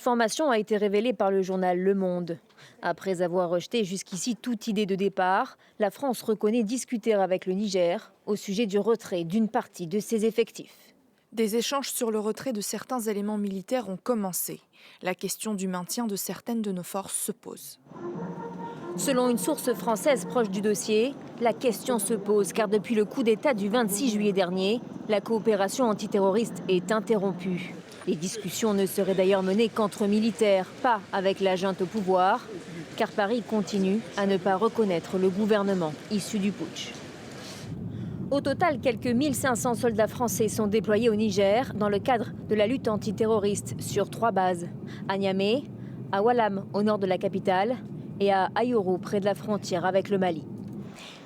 information a été révélée par le journal Le Monde. Après avoir rejeté jusqu'ici toute idée de départ, la France reconnaît discuter avec le Niger au sujet du retrait d'une partie de ses effectifs. Des échanges sur le retrait de certains éléments militaires ont commencé. La question du maintien de certaines de nos forces se pose. Selon une source française proche du dossier, la question se pose car depuis le coup d'État du 26 juillet dernier, la coopération antiterroriste est interrompue. Les discussions ne seraient d'ailleurs menées qu'entre militaires, pas avec la junte au pouvoir, car Paris continue à ne pas reconnaître le gouvernement issu du putsch. Au total, quelques 1500 soldats français sont déployés au Niger dans le cadre de la lutte antiterroriste sur 3 bases. À Niamey, à Oualam au nord de la capitale et à Ayoru près de la frontière avec le Mali.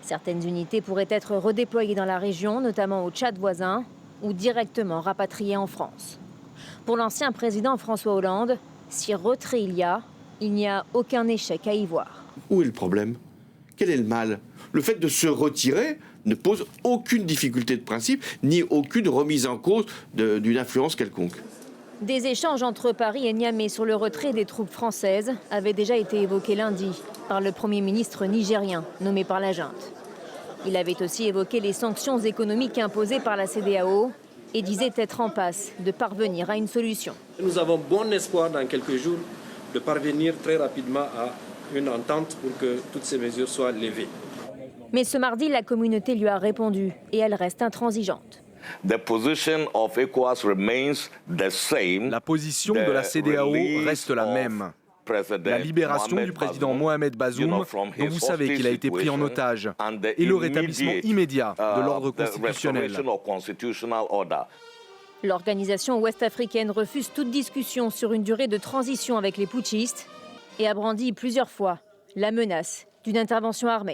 Certaines unités pourraient être redéployées dans la région, notamment au Tchad voisin, ou directement rapatriées en France. Pour l'ancien président François Hollande, si retrait il n'y a aucun échec à y voir. Où est le problème? Quel est le mal? Le fait de se retirer ne pose aucune difficulté de principe, ni aucune remise en cause d'une influence quelconque. Des échanges entre Paris et Niamey sur le retrait des troupes françaises avaient déjà été évoqués lundi par le Premier ministre nigérien, nommé par la junte. Il avait aussi évoqué les sanctions économiques imposées par la CEDEAO et disait être en passe de parvenir à une solution. Nous avons bon espoir dans quelques jours de parvenir très rapidement à une entente pour que toutes ces mesures soient levées. Mais ce mardi, la communauté lui a répondu et elle reste intransigeante. La position de la CEDEAO reste la même. La libération du président Mohamed Bazoum, dont vous savez qu'il a été pris en otage, et le rétablissement immédiat de l'ordre constitutionnel. L'organisation ouest-africaine refuse toute discussion sur une durée de transition avec les putschistes et a brandi plusieurs fois la menace d'une intervention armée.